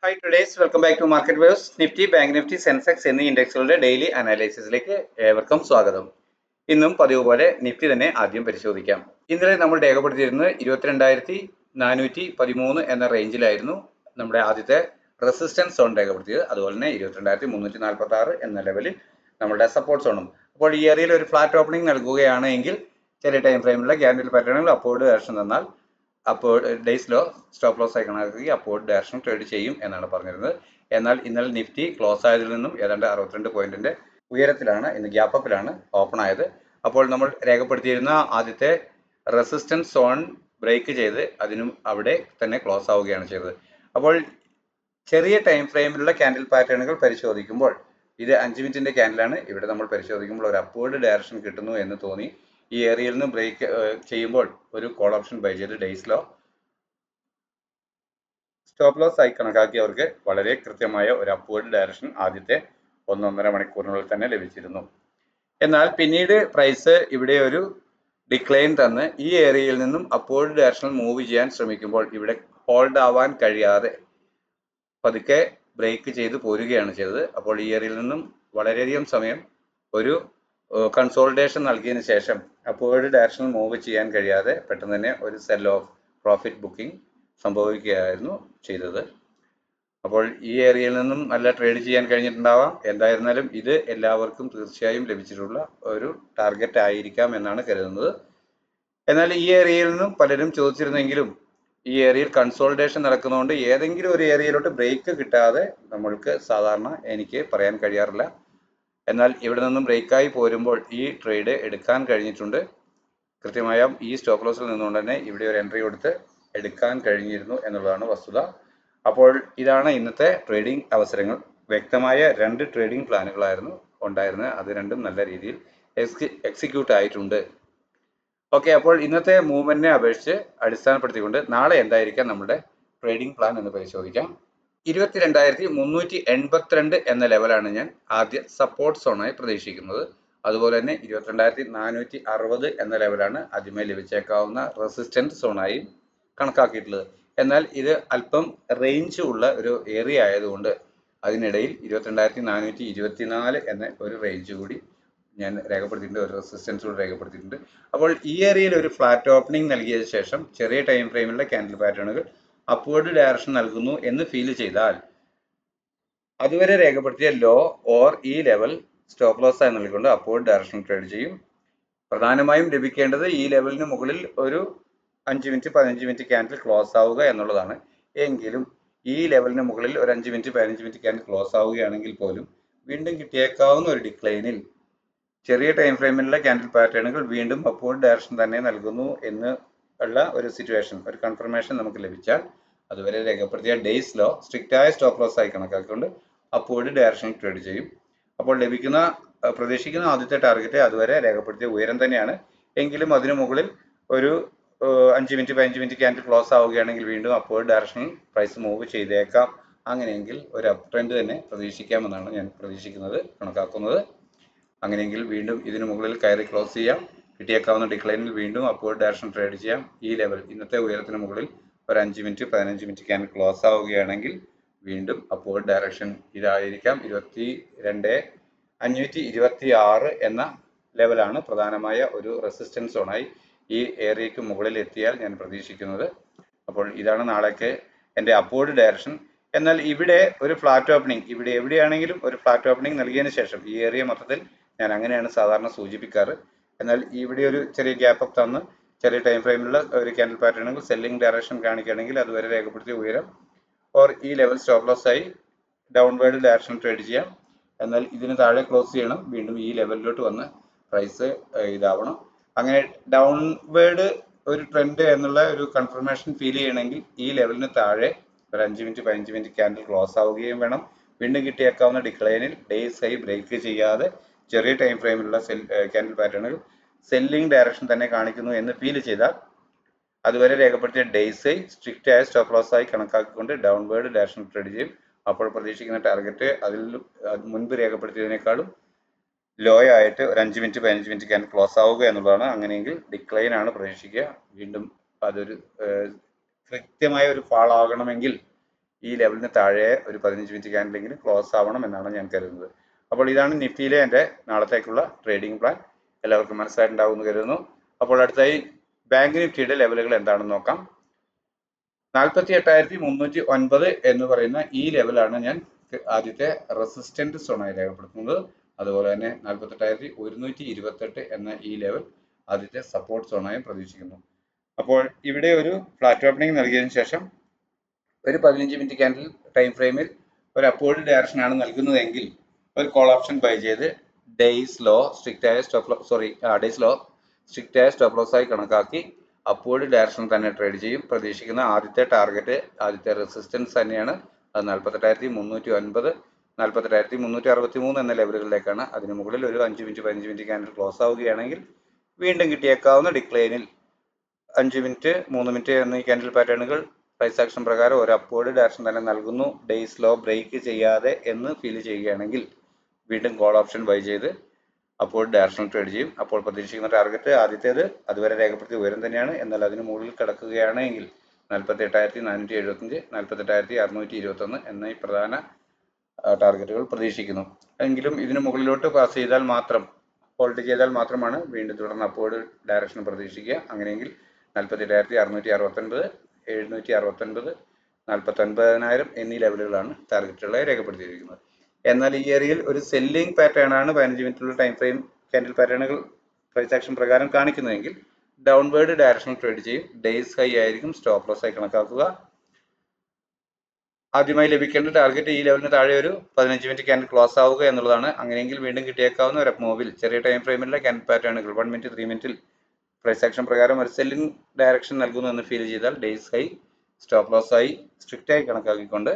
Hi today's welcome back to market waves. Nifty, bank Nifty, Sensex എന്നീ ഇൻഡെക്സുകളുടെ daily അനാലിസിസിലേക്ക് ഏവർക്കും സ്വാഗതം. ഇന്നും പതിവ് പോലെ നിഫ്റ്റി തന്നെ ആദ്യം പരിശോധിക്കാം. ഇന്നലെ നമ്മൾ രേഖപ്പെടുത്തിയിരുന്നത് 22,413 എന്ന റേഞ്ചിലായിരുന്നു നമ്മുടെ ആദ്യത്തെ റെസിസ്റ്റൻസ് സോൺ രേഖപ്പെടുത്തിയത്. അതുപോലെ തന്നെ 22,346 എന്ന ലെവലിൽ നമ്മുടെ സപ്പോർട്ട് സോണും. അപ്പോൾ ഈ ഏരിയയിൽ ഒരു ഫ്ലാറ്റ് ഓപ്പണിംഗ് നൽകുകയാണ് എങ്കിൽ ചെറിയ ടൈം ഫ്രെയിമിലുള്ള ക്യാൻഡിൽ പാറ്റേണുകൾ അപ്വേർഡ് ഡയറക്ഷൻ തന്നാൽ അപ്പോൾ ഡേയ്സിലോ സ്റ്റോപ്പ് ലോസ് ആയി കണക്കാക്കി അപ്വേർഡ് ഡയറക്ഷൻ ട്രേഡ് ചെയ്യും എന്നാണ് പറഞ്ഞിരുന്നത്. എന്നാൽ ഇന്നലെ നിഫ്റ്റി ക്ലോസ് ആയതിൽ നിന്നും ഏതാണ്ട് 62 പോയിന്റിന്റെ ഉയരത്തിലാണ്, ഇന്ന് ഗ്യാപ്പ് അപ്പിലാണ് ഓപ്പൺ ആയത്. അപ്പോൾ നമ്മൾ രേഖപ്പെടുത്തിയിരുന്ന ആദ്യത്തെ റെസിസ്റ്റൻസ് സോൺ ബ്രേക്ക് ചെയ്ത് അതിനും അവിടെ തന്നെ ക്ലോസ് ആവുകയാണ് ചെയ്തത്. അപ്പോൾ ചെറിയ ടൈം ഫ്രെയിമിലുള്ള ക്യാൻഡിൽ പാറ്റേണുകൾ പരിശോധിക്കുമ്പോൾ ഇത് 5 മിനിറ്റിന്റെ ക്യാൻഡിലാണ്. ഇവിടെ നമ്മൾ പരിശോധിക്കുമ്പോൾ ഒരു അപ്വേർഡ് ഡയറക്ഷൻ കിട്ടുന്നു എന്ന് തോന്നി. ഈ ഏരിയയിൽ നിന്ന് ബ്രേക്ക് ചെയ്യുമ്പോൾ ഒരു കോൾ ഓപ്ഷൻ ബൈ ചെയ്ത് ഡേയ്സിലോ സ്റ്റോപ്പ് ലോസ് ആയി കണക്കാക്കിയവർക്ക് വളരെ കൃത്യമായ ഒരു അപ്വേർഡ് ഡയറക്ഷൻ ആദ്യത്തെ 1-1.5 മണിക്കൂറിനുള്ളിൽ തന്നെ ലഭിച്ചിരുന്നു. എന്നാൽ പിന്നീട് പ്രൈസ് ഇവിടെ ഒരു ഡിക്ലൈൻ തന്ന് ഈ ഏരിയയിൽ നിന്നും അപ്വേർഡ് ഡയറക്ഷനിൽ മൂവ് ചെയ്യാൻ ശ്രമിക്കുമ്പോൾ ഇവിടെ ഹോൾഡ് ആവാൻ കഴിയാതെ പതുക്കെ ബ്രേക്ക് ചെയ്ത് പോരുകയാണ് ചെയ്തത്. അപ്പോൾ ഈ ഏരിയയിൽ നിന്നും വളരെയധികം സമയം ഒരു കൺസോൾട്ടേഷൻ നൽകിയതിനു ശേഷം അപ്വേർഡ് ഡയറക്ഷനിൽ മൂവ് ചെയ്യാൻ കഴിയാതെ പെട്ടെന്ന് തന്നെ ഒരു സെൽ ഓഫ് പ്രോഫിറ്റ് ബുക്കിംഗ് സംഭവിക്കുകയായിരുന്നു ചെയ്തത്. അപ്പോൾ ഈ ഏരിയയിൽ നിന്നും നല്ല ട്രേഡ് ചെയ്യാൻ കഴിഞ്ഞിട്ടുണ്ടാവാം. എന്തായിരുന്നാലും ഇത് എല്ലാവർക്കും തീർച്ചയായും ലഭിച്ചിട്ടുള്ള ഒരു ടാർഗറ്റ് ആയിരിക്കാം എന്നാണ് കരുതുന്നത്. എന്നാൽ ഈ ഏരിയയിൽ നിന്നും പലരും ചോദിച്ചിരുന്നെങ്കിലും ഈ ഏരിയയിൽ കൺസോൾട്ടേഷൻ നടക്കുന്നതുകൊണ്ട് ഏതെങ്കിലും ഒരു ഏരിയയിലോട്ട് ബ്രേക്ക് കിട്ടാതെ നമ്മൾക്ക് സാധാരണ എനിക്ക് പറയാൻ കഴിയാറില്ല. എന്നാൽ ഇവിടെ നിന്നും ബ്രേക്കായി പോരുമ്പോൾ ഈ ട്രേഡ് എടുക്കാൻ കഴിഞ്ഞിട്ടുണ്ട്. കൃത്യമായ ഈ സ്റ്റോപ്പ് ലോസിൽ നിന്നുകൊണ്ട് തന്നെ ഇവിടെ ഒരു എൻട്രി കൊടുത്ത് എടുക്കാൻ കഴിഞ്ഞിരുന്നു എന്നുള്ളതാണ് വസ്തുത. അപ്പോൾ ഇതാണ് ഇന്നത്തെ ട്രേഡിംഗ് അവസരങ്ങൾ. വ്യക്തമായ 2 ട്രേഡിംഗ് പ്ലാനുകളായിരുന്നു ഉണ്ടായിരുന്നത്. അത് രണ്ടും നല്ല രീതിയിൽ എക്സിക്യൂട്ട് ആയിട്ടുണ്ട്. ഓക്കെ, അപ്പോൾ ഇന്നത്തെ മൂവ്മെന്റിനെ അപേക്ഷിച്ച് അടിസ്ഥാനപ്പെടുത്തിക്കൊണ്ട് നാളെ എന്തായിരിക്കാം നമ്മുടെ ട്രേഡിംഗ് പ്ലാൻ എന്ന് പരിശോധിക്കാം. 22,382 എന്ന ലെവലാണ് ഞാൻ ആദ്യ സപ്പോർട്ട് സോണായി പ്രതീക്ഷിക്കുന്നത്. അതുപോലെ തന്നെ 22,460 എന്ന ലെവലാണ് ആദ്യമായി ലഭിച്ചേക്കാവുന്ന റെസിസ്റ്റൻസ് സോണായി കണക്കാക്കിയിട്ടുള്ളത്. എന്നാൽ ഇത് അല്പം റേഞ്ച് ഉള്ള ഒരു ഏരിയ ആയതുകൊണ്ട് അതിനിടയിൽ 22,424 എന്ന ഒരു റേഞ്ച് കൂടി ഞാൻ രേഖപ്പെടുത്തിയിട്ടുണ്ട്, ഒരു റെസിസ്റ്റൻസ് കൂടി രേഖപ്പെടുത്തിയിട്ടുണ്ട്. അപ്പോൾ ഈ ഏരിയയിൽ ഒരു ഫ്ലാറ്റ് ഓപ്പണിംഗ് നൽകിയതിനു ശേഷം ചെറിയ ടൈം ഫ്രെയിമിലുള്ള ക്യാൻഡിൽ പാറ്റേണുകൾ അപ്വേർഡ് ഡയറക്ഷൻ നൽകുന്നു എന്ന് ഫീൽ ചെയ്താൽ അതുവരെ രേഖപ്പെടുത്തിയ ലോ ഓർ ഈ ലെവൽ സ്റ്റോപ്പ് ലോസ് ആയി നൽകിക്കൊണ്ട് അപ്വേർഡ് ഡയറക്ഷൻ ട്രേഡ് ചെയ്യും. പ്രധാനമായും ലഭിക്കേണ്ടത് ഈ ലെവലിന് മുകളിൽ ഒരു 5 മിനിറ്റ് 15 മിനിറ്റ് ക്യാൻഡിൽ ക്ലോസ് ആവുക എന്നുള്ളതാണ്. എങ്കിലും ഈ ലെവലിന് മുകളിൽ ഒരു 5 മിനിറ്റ് 15 മിനിറ്റ് ക്യാൻഡിൽ ക്ലോസ് ആവുകയാണെങ്കിൽ പോലും വീണ്ടും കിട്ടിയേക്കാവുന്ന ഒരു ഡിക്ലൈനിൽ ചെറിയ ടൈം ഫ്രെയിമിലുള്ള ക്യാൻഡിൽ പാറ്റേണുകൾ വീണ്ടും അപ്വേർഡ് ഡയറക്ഷൻ തന്നെ നൽകുന്നു എന്ന് ഉള്ള ഒരു സിറ്റുവേഷൻ, ഒരു കൺഫർമേഷൻ നമുക്ക് ലഭിച്ചാൽ അതുവരെ രേഖപ്പെടുത്തിയ ഡേയ്സ് ലോ സ്ട്രിക്റ്റായ സ്റ്റോപ്പ് ലോസ് ആയി കണക്കാക്കിക്കൊണ്ട് അപ്വേർഡ് ഡയറക്ഷനിൽ ട്രേഡ് ചെയ്യും. അപ്പോൾ പ്രതീക്ഷിക്കുന്ന ആദ്യത്തെ ടാർഗറ്റ് അതുവരെ രേഖപ്പെടുത്തിയ ഉയരം തന്നെയാണ്. എങ്കിലും അതിനു മുകളിൽ ഒരു 5 മിനിറ്റ് 15 മിനിറ്റ് ക്യാൻഡിൽ ക്ലോസ് ആവുകയാണെങ്കിൽ വീണ്ടും അപ്വേർഡ് ഡയറക്ഷനിൽ പ്രൈസ് മൂവ് ചെയ്തേക്കാം. അങ്ങനെയെങ്കിൽ ഒരു അപ് ട്രെൻഡ് തന്നെ പ്രതീക്ഷിക്കാമെന്നാണ് ഞാൻ കണക്കാക്കുന്നത്. അങ്ങനെയെങ്കിൽ വീണ്ടും ഇതിനു മുകളിൽ കയറി ക്ലോസ് ചെയ്യാം. കിട്ടിയേക്കാവുന്ന ഡിക്ലൈനിൽ വീണ്ടും അപ്വേർഡ് ഡയറക്ഷൻ ട്രേഡ് ചെയ്യാം. ഈ ലെവൽ ഇന്നത്തെ ഉയരത്തിന് മുകളിൽ ഒരു 5 മിനിറ്റ് 15 മിനിറ്റ് ക്യാൻഡിൽ ക്ലോസ് ആവുകയാണെങ്കിൽ വീണ്ടും അപ്വേർഡ് ഡയറക്ഷൻ ഇതായിരിക്കാം. 22,526 എന്ന ലെവലാണ് പ്രധാനമായ ഒരു റെസിസ്റ്റൻസ് സോണായി ഈ ഏരിയയ്ക്ക് മുകളിൽ എത്തിയാൽ ഞാൻ പ്രതീക്ഷിക്കുന്നത്. അപ്പോൾ ഇതാണ് നാളേക്ക് എൻ്റെ അപ്വേർഡ് ഡയറക്ഷൻ. എന്നാൽ ഇവിടെ ഒരു ഫ്ലാറ്റ് ഓപ്പണിംഗ്, ഇവിടെ എവിടെയാണെങ്കിലും ഒരു ഫ്ലാറ്റ് ഓപ്പണിംഗ് നൽകിയതിനു ശേഷം ഈ ഏരിയ മൊത്തത്തിൽ ഞാൻ അങ്ങനെയാണ് സാധാരണ സൂചിപ്പിക്കാറ്. എന്നാൽ ഇവിടെ ഒരു ചെറിയ ഗ്യാപ്പ് അപ്പ് തന്ന് ചെറിയ ടൈം ഫ്രെയിമിലുള്ള ഒരു ക്യാൻഡിൽ പാറ്റേണുകൾ സെല്ലിംഗ് ഡയറക്ഷൻ കാണിക്കുകയാണെങ്കിൽ അതുവരെ രേഖപ്പെടുത്തിയ ഉയരം ഓർ ഈ ലെവൽ സ്റ്റോപ്പ് ലോസ് ആയി ഡൗൺവേർഡ് ഡയറക്ഷൻ ട്രേഡ് ചെയ്യാം. എന്നാൽ ഇതിന് താഴെ ക്ലോസ് ചെയ്യണം. വീണ്ടും ഈ ലെവലിലോട്ട് വന്ന് പ്രൈസ് ഇതാവണം. അങ്ങനെ ഡൗൺവേർഡ് ഒരു ട്രെൻഡ് എന്നുള്ള ഒരു കൺഫർമേഷൻ ഫീൽ ചെയ്യണമെങ്കിൽ ഈ ലെവലിന് താഴെ ഒരു 5 മിനിറ്റ് 15 മിനിറ്റ് ക്യാൻഡിൽ ക്ലോസ് ആവുകയും വേണം. വീണ്ടും കിട്ടിയേക്കാവുന്ന ഡിക്ലൈനിൽ ഡേയ്സ് ആയി ബ്രേക്ക് ചെയ്യാതെ ചെറിയ ടൈം ഫ്രെയിമിലുള്ള ക്യാൻഡിൽ പാറ്റേണുകൾ സെല്ലിംഗ് ഡയറക്ഷൻ തന്നെ കാണിക്കുന്നു എന്ന് ഫീൽ ചെയ്താൽ അതുവരെ രേഖപ്പെടുത്തിയ ഡേയ്സ് സ്ട്രിക്റ്റ് ആയ സ്റ്റോപ്പ് ലോസ് ആയി കണക്കാക്കിക്കൊണ്ട് ഡൗൺവേർഡ് ഡയറക്ഷൻ ട്രേഡ് ചെയ്യും. അപ്പോൾ പ്രതീക്ഷിക്കുന്ന ടാർഗറ്റ് അതിൽ മുൻപ് രേഖപ്പെടുത്തിയതിനേക്കാളും ലോ ആയിട്ട് ഒരു 5 മിനിറ്റ് 15 മിനിറ്റ് ക്യാൻഡിൽ ക്ലോസ് ആവുക എന്നുള്ളതാണ്. അങ്ങനെയെങ്കിൽ ഡിക്ലൈൻ ആണ് പ്രതീക്ഷിക്കുക. വീണ്ടും അതൊരു കൃത്യമായ ഒരു ഫാൾ ആകണമെങ്കിൽ ഈ ലെവലിന് താഴെ ഒരു 15 മിനിറ്റ് ക്യാൻഡിലെങ്കിലും ക്ലോസ് ആവണം എന്നാണ് ഞാൻ കരുതുന്നത്. അപ്പോൾ ഇതാണ് നിഫ്റ്റിയിലെ എൻ്റെ നാളത്തേക്കുള്ള ട്രേഡിംഗ് പ്ലാൻ. എല്ലാവർക്കും മനസ്സിലായിട്ടുണ്ടാവുമെന്ന് കരുതുന്നു. അപ്പോൾ അടുത്തായി ബാങ്ക് നിഫ്റ്റിയുടെ ലെവലുകൾ എന്താണെന്ന് നോക്കാം. 48,309 എന്ന് പറയുന്ന ഈ ലെവലാണ് ഞാൻ ആദ്യത്തെ റെസിസ്റ്റന്റ് സോണായി രേഖപ്പെടുത്തുന്നത്. അതുപോലെ തന്നെ 48,128 എന്ന ഈ ലെവൽ ആദ്യത്തെ സപ്പോർട്ട് സോണായും പ്രതീക്ഷിക്കുന്നു. അപ്പോൾ ഇവിടെ ഒരു ഫ്ലാറ്റ് ഓപ്പണിംഗ് നൽകിയതിനു ശേഷം ഒരു 15 മിനിറ്റ് ക്യാൻഡിൽ ടൈം ഫ്രെയിമിൽ ഒരു അപ്വേർഡ് ഡയറക്ഷൻ ആണ് നൽകുന്നതെങ്കിൽ ഒരു കോൾ ഓപ്ഷൻ ബൈ ചെയ്ത് ഡേയ്സ് ലോ സ്ട്രിക്റ്റായ സ്റ്റോപ്പ് ലോസ് ആയി കണക്കാക്കി അപ്വേർഡ് ഡയറക്ഷൻ തന്നെ ട്രേഡ് ചെയ്യും. പ്രതീക്ഷിക്കുന്ന ആദ്യത്തെ ടാർഗറ്റ്, ആദ്യത്തെ റെസിസ്റ്റൻസ് തന്നെയാണ്. അത് 48,309, 48,363 എന്ന ലെവലുകളിലേക്കാണ്. അതിന് മുകളിൽ ഒരു 5 മിനിറ്റ് 15 മിനിറ്റ് ക്യാൻഡിൽ ക്ലോസ് ആവുകയാണെങ്കിൽ വീണ്ടും കിട്ടിയേക്കാവുന്ന ഡിക്ലൈനിൽ 5 മിനിറ്റ് 3 മിനിറ്റ് എന്നീ ക്യാൻഡിൽ പാറ്റേണുകൾ പ്രൈസ് ആക്ഷൻ പ്രകാരം ഒരു അപ്വേർഡ് ഡയറക്ഷൻ തന്നെ നൽകുന്നു, ഡേയ്സ് ലോ ബ്രേക്ക് ചെയ്യാതെ എന്ന് ഫീൽ ചെയ്യുകയാണെങ്കിൽ വീണ്ടും കോൾ ഓപ്ഷൻ ബൈ ചെയ്ത് അപ്വേർഡ് ഡയറക്ഷൻ ട്രേഡ് ചെയ്യും. അപ്പോൾ പ്രതീക്ഷിക്കുന്ന ടാർഗറ്റ് ആദ്യത്തേത് അതുവരെ രേഖപ്പെടുത്തിയ ഉയരം തന്നെയാണ്. എന്നാൽ അതിന് മുകളിൽ കിടക്കുകയാണെങ്കിൽ 48,475, 48,621 എന്നീ പ്രധാന ടാർഗറ്റുകൾ പ്രതീക്ഷിക്കുന്നു. എങ്കിലും ഇതിന് മുകളിലോട്ട് പാസ് ചെയ്താൽ മാത്രം, ഹോൾഡ് ചെയ്താൽ മാത്രമാണ് വീണ്ടും തുടർന്ന് അപ്വേർഡ് ഡയറക്ഷൻ പ്രതീക്ഷിക്കുക. അങ്ങനെയെങ്കിൽ 48,669, 769, 49,000 എന്നീ ലെവലുകളാണ് ടാർഗറ്റുകളായി രേഖപ്പെടുത്തിയിരിക്കുന്നത്. എന്നാൽ ഈ ഏരിയയിൽ ഒരു സെല്ലിംഗ് പാറ്റേൺ ആണ് 15 മിനിറ്റുള്ള ടൈം ഫ്രെയിം ക്യാൻഡിൽ പാറ്റേണുകൾ പ്രൈസ് ആക്ഷൻ പ്രകാരം കാണിക്കുന്നതെങ്കിൽ ഡൗൺവേർഡ് ഡയറക്ഷണൽ ട്രേഡ് ചെയ്യും. ഡേയ്സ് ഹൈ ആയിരിക്കും സ്റ്റോപ്പ് ലോസ് ആയി കണക്കാക്കുക. ആദ്യമായി ലഭിക്കേണ്ട ടാർഗറ്റ് ഈ ലെവലിന് താഴെ ഒരു 15 മിനിറ്റ് ക്യാൻഡിൽ ക്ലോസ് ആവുക എന്നുള്ളതാണ്. അങ്ങനെയെങ്കിൽ വീണ്ടും കിട്ടിയേക്കാവുന്ന ഒരു മൂവിൽ ചെറിയ ടൈം ഫ്രെയിമിലെ ക്യാൻഡിൽ പാറ്റേണുകൾ 1 മിനിറ്റ് 3 മിനിറ്റിൽ പ്രൈസ് ആക്ഷൻ പ്രകാരം ഒരു സെല്ലിംഗ് ഡയറക്ഷൻ നൽകുന്നു എന്ന് ഫീൽ ചെയ്താൽ ഡേയ്സ് ഹൈ സ്റ്റോപ്പ് ലോസ് ആയി സ്ട്രിക്റ്റ് ആയി കണക്കാക്കിക്കൊണ്ട്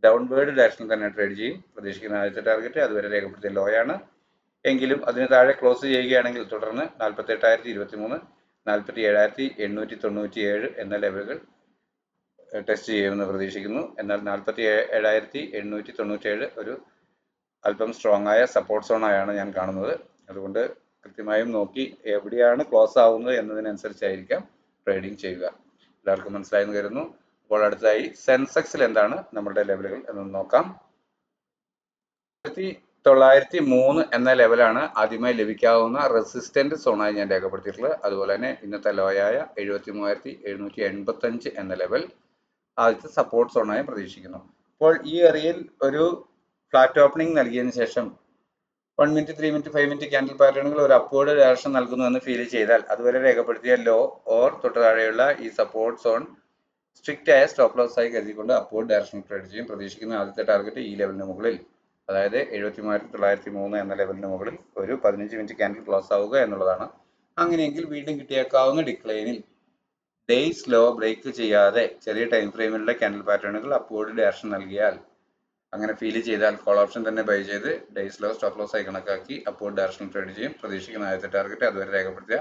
ഡൗൺവേർഡ് ഡയറക്ഷനിൽ തന്നെ ട്രേഡ് ചെയ്യും. പ്രതീക്ഷിക്കുന്ന ആദ്യത്തെ ടാർഗറ്റ് അതുവരെ രേഖപ്പെടുത്തിയ ലോ ആണ്. എങ്കിലും അതിന് താഴെ ക്ലോസ് ചെയ്യുകയാണെങ്കിൽ തുടർന്ന് 48,023, 47,897 എന്ന ലെവലുകൾ ടെസ്റ്റ് ചെയ്യുമെന്ന് പ്രതീക്ഷിക്കുന്നു. എന്നാൽ 47,897 ഒരു അല്പം സ്ട്രോങ് ആയ സപ്പോർട്ട് സോണായാണ് ഞാൻ കാണുന്നത്. അതുകൊണ്ട് കൃത്യമായും നോക്കി എവിടെയാണ് ക്ലോസ് ആവുന്നത് എന്നതിനനുസരിച്ചായിരിക്കാം ട്രേഡിംഗ് ചെയ്യുക. എല്ലാവർക്കും മനസ്സിലായെന്ന് കരുതുന്നു. അപ്പോൾ അടുത്തതായി സെൻസെക്സിൽ എന്താണ് നമ്മളുടെ ലെവലുകൾ എന്ന് നോക്കാം. 903 എന്ന ലെവലാണ് ആദ്യമായി ലഭിക്കാവുന്ന റെസിസ്റ്റന്റ് സോണായി ഞാൻ രേഖപ്പെടുത്തിയിട്ടുള്ളത്. അതുപോലെ തന്നെ ഇന്നത്തെ ലോയായ 73,785 എന്ന ലെവൽ ആദ്യത്തെ സപ്പോർട്ട് സോണായി പ്രതീക്ഷിക്കുന്നു. അപ്പോൾ ഈ ഏരിയയിൽ ഒരു ഫ്ലാറ്റ് ഓപ്പണിംഗ് നൽകിയതിനു ശേഷം 1 മിനിറ്റ് 3 മിനിറ്റ് 5 മിനിറ്റ് ക്യാൻഡിൽ പാറ്റേണുകൾ ഒരു അപ്വേർഡ് ഡയറക്ഷൻ നൽകുന്നു എന്ന് ഫീൽ ചെയ്താൽ അതുവരെ രേഖപ്പെടുത്തിയ ലോ ഓർ തൊട്ട് താഴെയുള്ള ഈ സപ്പോർട്ട് സോൺ സ്ട്രിക്റ്റ് ആയ സ്റ്റോപ്പ് ലോസ് ആയി കരുതിക്കൊണ്ട് അപ്വേർഡ് ഡയറക്ഷൻ ട്രേഡ് ചെയ്യും. പ്രതീക്ഷിക്കുന്ന ആദ്യത്തെ ടാർഗറ്റ് ഈ ലെവലിന് മുകളിൽ, അതായത് 73,903 എന്ന ലെവലിന് മുകളിൽ ഒരു 15 മിനിറ്റ് ക്യാൻഡിൽ ക്ലോസ് ആവുക എന്നുള്ളതാണ്. അങ്ങനെയെങ്കിൽ വീണ്ടും കിട്ടിയേക്കാവുന്ന ഡിക്ലൈനിൽ ഡേയ്സ് ലോ ബ്രേക്ക് ചെയ്യാതെ ചെറിയ ടൈം ഫ്രെയിമിലുള്ള ക്യാൻഡിൽ പാറ്റേണുകൾ അപ്വേർഡ് ഡയറക്ഷൻ നൽകിയാൽ, അങ്ങനെ ഫീൽ ചെയ്താൽ കോൾ ഓപ്ഷൻ തന്നെ ബൈ ചെയ്ത് ഡേയ്സ് ലോ സ്റ്റോപ്പ് ലോസ് ആയി കണക്കാക്കി അപ്വേർഡ് ഡയറക്ഷൻ ട്രേഡ് ചെയ്യും. പ്രതീക്ഷിക്കുന്ന ആദ്യത്തെ ടാർഗറ്റ് അതുവരെ രേഖപ്പെടുത്തിയ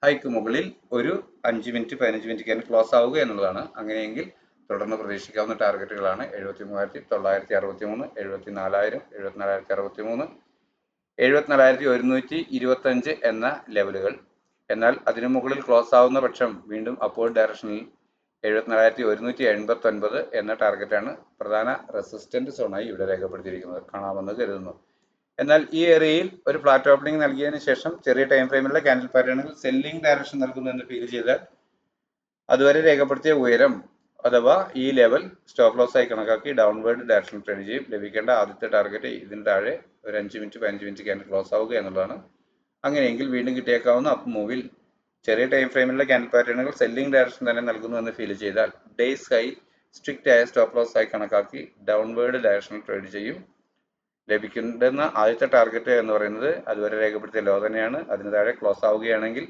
ഹൈക്ക് മുകളിൽ ഒരു 5 മിനിറ്റ് 15 മിനിറ്റ് ക്യാൻഡിൽ ക്ലോസ് ആവുക എന്നുള്ളതാണ്. അങ്ങനെയെങ്കിൽ തുടർന്ന് പ്രതീക്ഷിക്കാവുന്ന ടാർഗറ്റുകളാണ് 73,963, 74,000, 74,063, 74,125 എന്ന ലെവലുകൾ. എന്നാൽ അതിനു മുകളിൽ ക്ലോസ് ആവുന്ന പക്ഷം വീണ്ടും അപ്വേർഡ് ഡയറക്ഷനിൽ 74,189 എന്ന ടാർഗറ്റാണ് പ്രധാന റെസിസ്റ്റന്റ് സോണായി ഇവിടെ രേഖപ്പെടുത്തിയിരിക്കുന്നത്, കാണാമെന്ന് കരുതുന്നു. എന്നാൽ ഈ ഏരിയയിൽ ഒരു ഫ്ലാറ്റ് ഓപ്പണിംഗ് നൽകിയതിനു ശേഷം ചെറിയ ടൈം ഫ്രെയിമിലുള്ള ക്യാൻഡിൽ പാറ്റേണുകൾ സെല്ലിംഗ് ഡയറക്ഷൻ നൽകുന്നു എന്ന് ഫീൽ ചെയ്താൽ അതുവരെ രേഖപ്പെടുത്തിയ ഉയരം അഥവാ ഈ ലെവൽ സ്റ്റോപ്പ് ലോസ് ആയി കണക്കാക്കി ഡൗൺവേർഡ് ഡയറക്ഷൻ ട്രേഡ് ചെയ്യും. ലഭിക്കേണ്ട ആദ്യത്തെ ടാർഗറ്റ് ഇതിന് താഴെ ഒരു 5 മിനിറ്റ് 15 മിനിറ്റ് ക്യാൻഡിൽ ക്ലോസ് ആവുക എന്നുള്ളതാണ്. അങ്ങനെയെങ്കിൽ വീണ്ടും കിട്ടിയേക്കാവുന്ന അപ്പ് മൂവിൽ ചെറിയ ടൈം ഫ്രെയിമിലുള്ള ക്യാൻഡിൽ പാറ്റേണുകൾ സെല്ലിംഗ് ഡയറക്ഷൻ തന്നെ നൽകുന്നു എന്ന് ഫീൽ ചെയ്താൽ ഡേയ്സ് ഹൈ സ്ട്രിക്റ്റ് ആയ സ്റ്റോപ്പ് ലോസ് ആയി കണക്കാക്കി ഡൗൺവേർഡ് ഡയറക്ഷൻ ട്രേഡ് ചെയ്യും. ലഭിക്കുന്ന ആദ്യത്തെ ടാർഗറ്റ് എന്ന് പറയുന്നത് അതുവരെ രേഖപ്പെടുത്തിയ ലോ തന്നെയാണ്. അതിന് താഴെ ക്ലോസ് ആവുകയാണെങ്കിൽ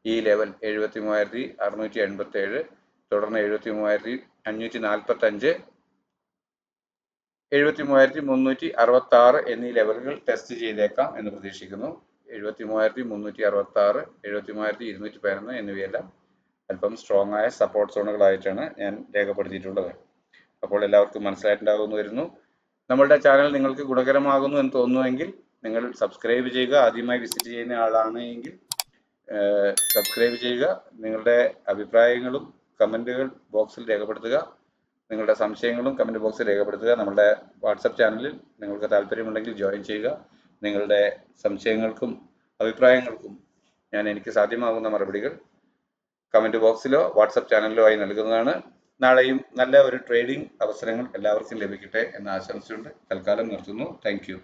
ഈ ലെവൽ 73,687, തുടർന്ന് 73,545, 73,366 എന്നീ ലെവലുകൾ ടെസ്റ്റ് ചെയ്തേക്കാം എന്ന് പ്രതീക്ഷിക്കുന്നു. 73,366, 73,211 എന്നിവയെല്ലാം അല്പം സ്ട്രോങ് ആയ സപ്പോർട്ട് സോണുകളായിട്ടാണ് ഞാൻ രേഖപ്പെടുത്തിയിട്ടുള്ളത്. അപ്പോൾ എല്ലാവർക്കും മനസ്സിലായിട്ടുണ്ടാകുമെന്ന് വരുന്നു. നമ്മളുടെ ചാനൽ നിങ്ങൾക്ക് ഗുണകരമാകുന്നു എന്ന് തോന്നുന്നുവെങ്കിൽ നിങ്ങൾ സബ്സ്ക്രൈബ് ചെയ്യുക. ആദ്യമായി വിസിറ്റ് ചെയ്യുന്ന ആളാണ് എങ്കിൽ സബ്സ്ക്രൈബ് ചെയ്യുക. നിങ്ങളുടെ അഭിപ്രായങ്ങളും കമൻറ്റുകൾ ബോക്സിൽ രേഖപ്പെടുത്തുക. നിങ്ങളുടെ സംശയങ്ങളും കമൻറ്റ് ബോക്സിൽ രേഖപ്പെടുത്തുക. നമ്മുടെ വാട്സപ്പ് ചാനലിൽ നിങ്ങൾക്ക് താല്പര്യമുണ്ടെങ്കിൽ ജോയിൻ ചെയ്യുക. നിങ്ങളുടെ സംശയങ്ങൾക്കും അഭിപ്രായങ്ങൾക്കും എനിക്ക് സാധ്യമാകുന്ന മറുപടികൾ കമൻറ്റ് ബോക്സിലോ വാട്സപ്പ് ചാനലിലോ ആയി നൽകുന്നതാണ്. നാളെയും നല്ല ഒരു ട്രേഡിംഗ് അവസരങ്ങൾ എല്ലാവർക്കും ലഭിക്കട്ടെ എന്ന് ആശംസിച്ചുകൊണ്ട് തൽക്കാലം നിർത്തുന്നു. Thank you.